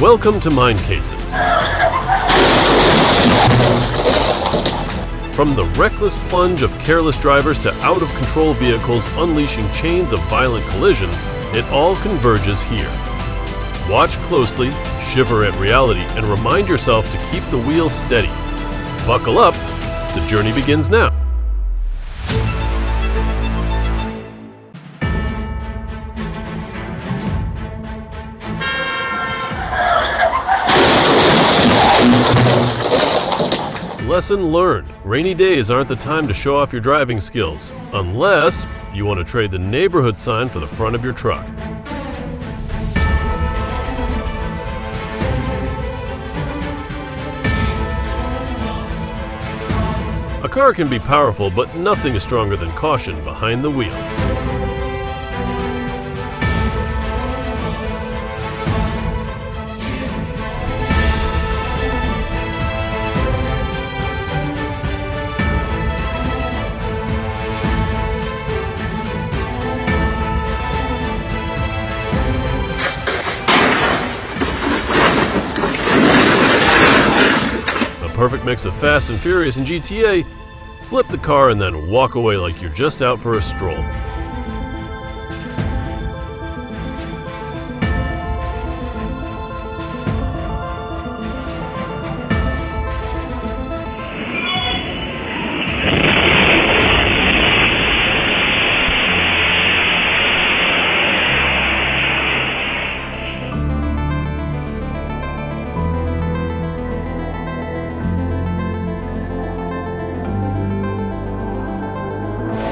Welcome to Mind Cases. From the reckless plunge of careless drivers to out-of-control vehicles unleashing chains of violent collisions, it all converges here. Watch closely, shiver at reality, and remind yourself to keep the wheels steady. Buckle up, the journey begins now. Lesson learned. Rainy days aren't the time to show off your driving skills, unless you want to trade the neighborhood sign for the front of your truck. A car can be powerful, but nothing is stronger than caution behind the wheel. Perfect mix of Fast and Furious and GTA, flip the car and then walk away like you're just out for a stroll.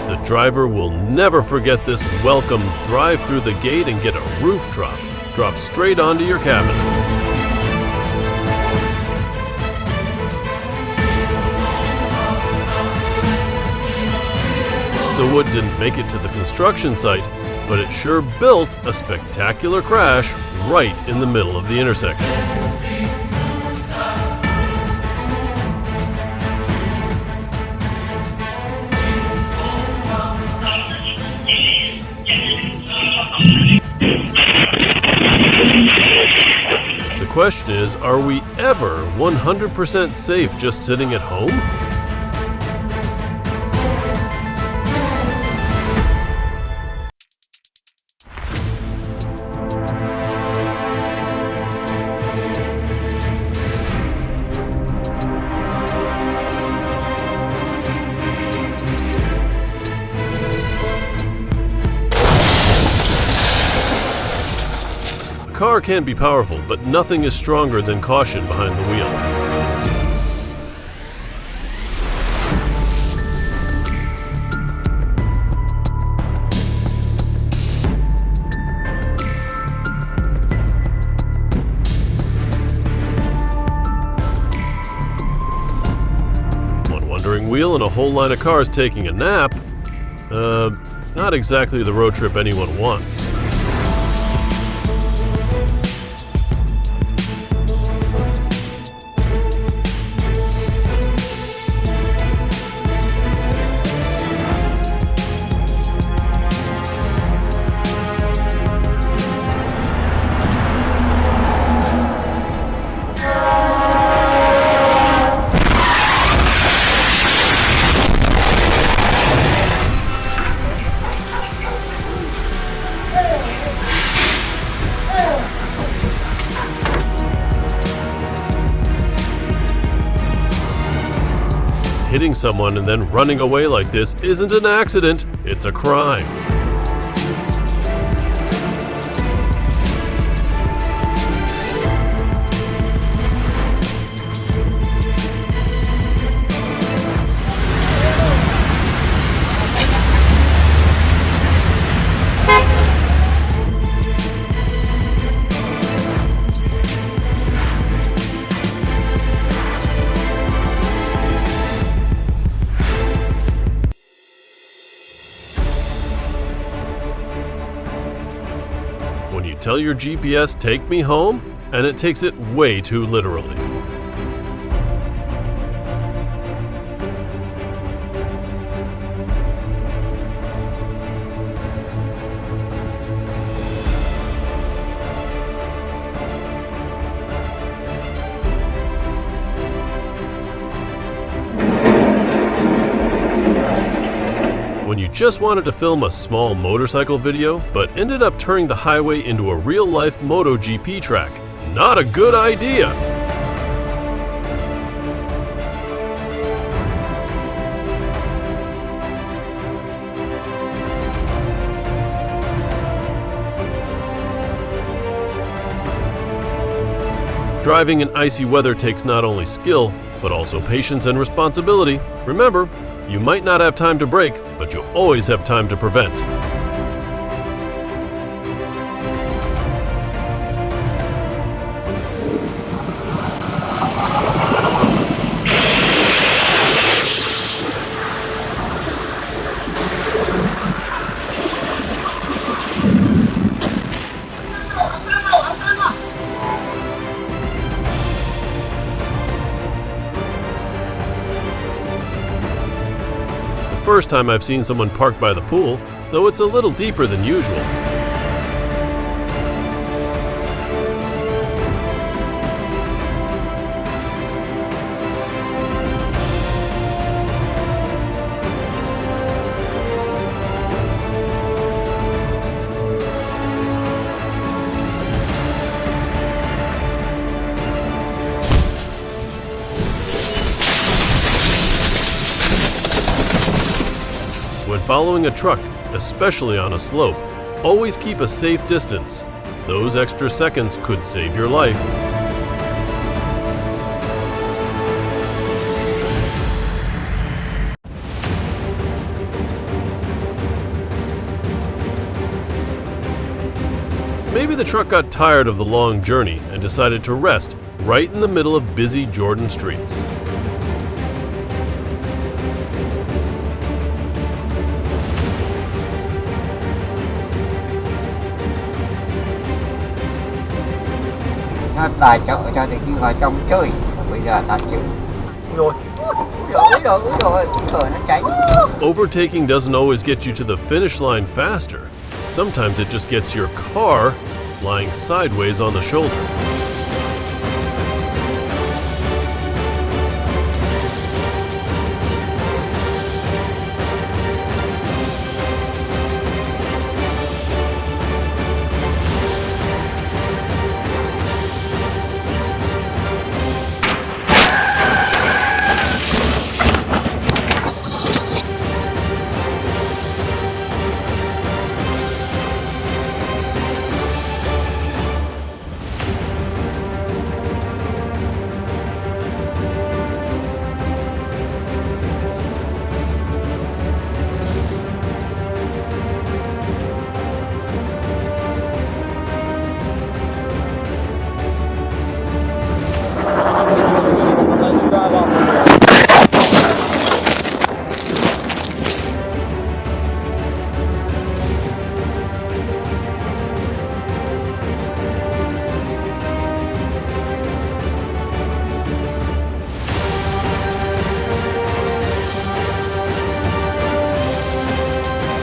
The driver will never forget this welcome drive through the gate and get a roof drop straight onto your cabin. The wood didn't make it to the construction site, but it sure built a spectacular crash right in the middle of the intersection. The question is, are we ever 100% safe just sitting at home? A car can be powerful, but nothing is stronger than caution behind the wheel. One wandering wheel and a whole line of cars taking a nap? Not exactly the road trip anyone wants. Hitting someone and then running away like this isn't an accident, it's a crime. When you tell your GPS, "Take me home," and it takes it way too literally. just wanted to film a small motorcycle video, but ended up turning the highway into a real-life MotoGP track. Not a good idea! Driving in icy weather takes not only skill, but also patience and responsibility. Remember, you might not have time to brake, but you'll always have time to prevent. First time I've seen someone park by the pool, though it's a little deeper than usual. When following a truck, especially on a slope, always keep a safe distance. Those extra seconds could save your life. Maybe the truck got tired of the long journey and decided to rest right in the middle of busy Jordan streets. Nó tài trợ cho thì đi vào trong chơi, bây giờ tạt chịu. Rồi, nó cháy. Overtaking doesn't always get you to the finish line faster. Sometimes it just gets your car lying sideways on the shoulder.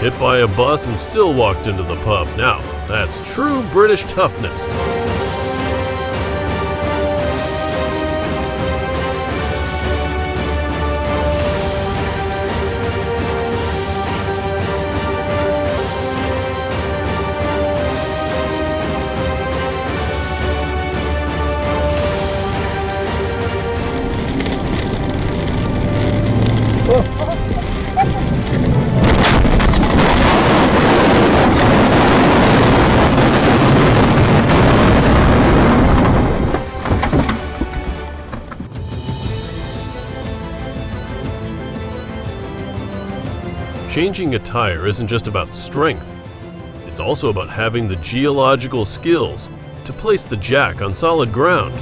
Hit by a bus and still walked into the pub. Now, that's true British toughness. Changing a tire isn't just about strength. It's also about having the geological skills to place the jack on solid ground.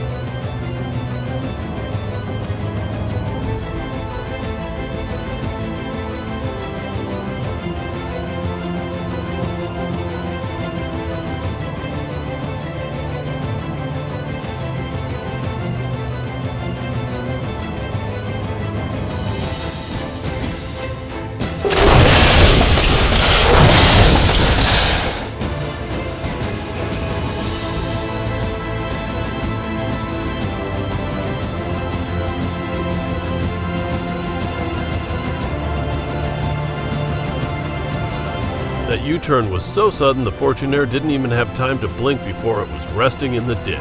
U-turn was so sudden the Fortunaire didn't even have time to blink before it was resting in the ditch.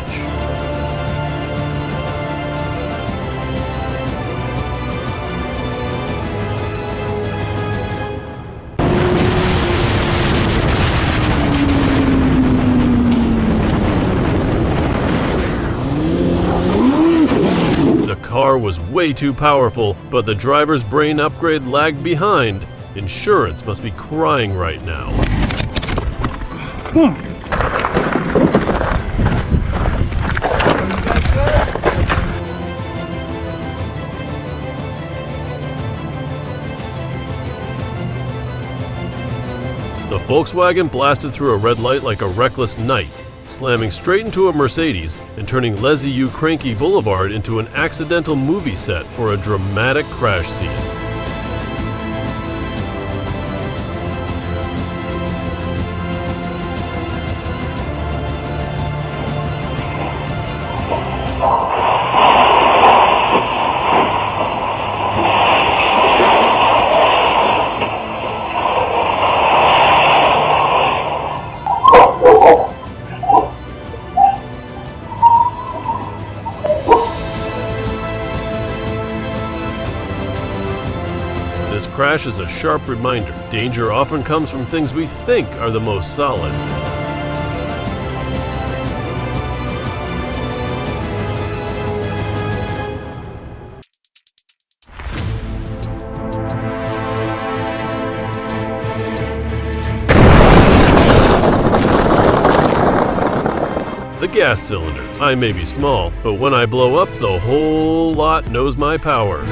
The car was way too powerful, but the driver's brain upgrade lagged behind. Insurance must be crying right now. The Volkswagen blasted through a red light like a reckless knight, slamming straight into a Mercedes and turning Les You Cranky Boulevard into an accidental movie set for a dramatic crash scene. This crash is a sharp reminder. Danger often comes from things we think are the most solid. The gas cylinder. I may be small, but when I blow up, the whole lot knows my power.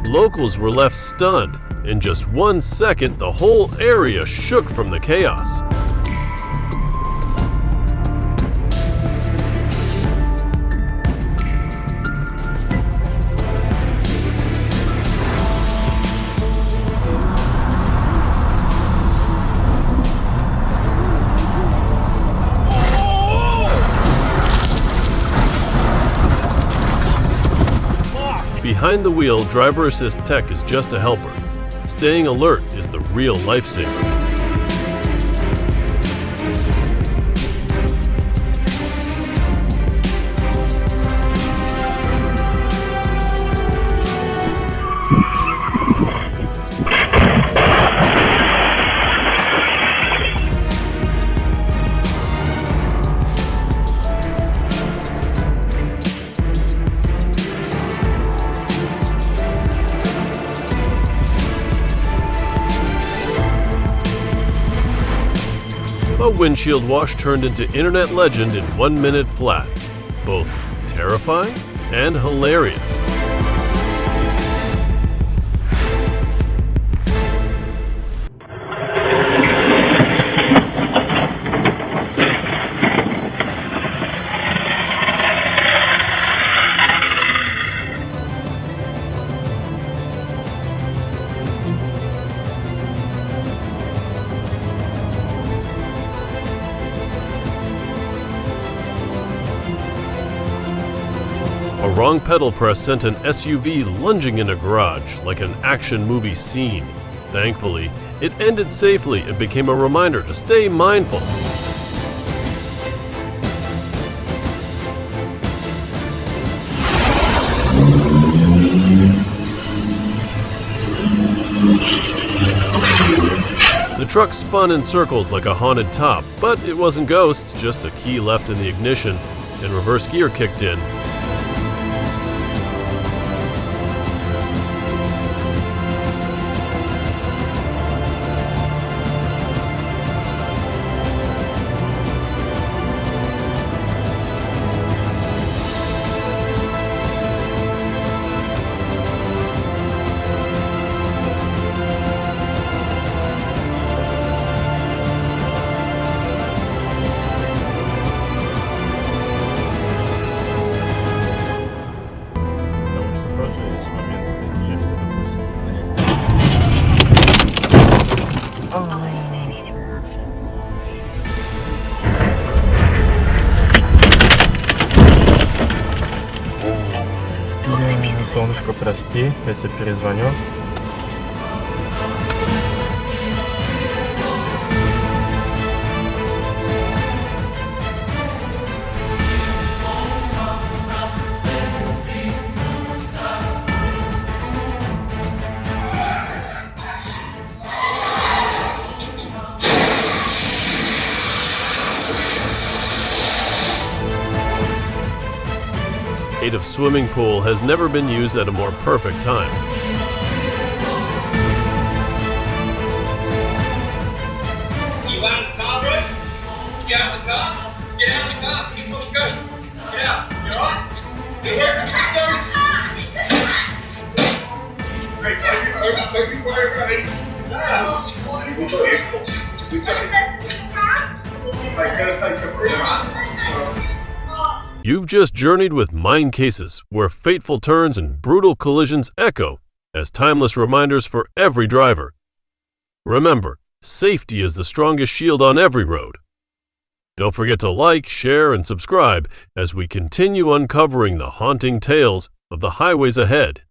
Locals were left stunned. In just 1 second, the whole area shook from the chaos. Behind the wheel, driver assist tech is just a helper. Staying alert is the real lifesaver. A windshield wash turned into internet legend in 1 minute flat. Both terrifying and hilarious. A wrong pedal press sent an SUV lunging in a garage like an action movie scene. Thankfully, it ended safely and became a reminder to stay mindful. The truck spun in circles like a haunted top, but it wasn't ghosts, just a key left in the ignition, and reverse gear kicked in. солнышко, прости, я тебе перезвоню. A swimming pool has never been used at a more perfect time. You out of the car, bro? Get out of the car. Get out of the car. Keep on going. Get out. You alright? Get out. Don't worry about it. You've just journeyed with Mind Cases, where fateful turns and brutal collisions echo as timeless reminders for every driver. Remember, safety is the strongest shield on every road. Don't forget to like, share, and subscribe as we continue uncovering the haunting tales of the highways ahead.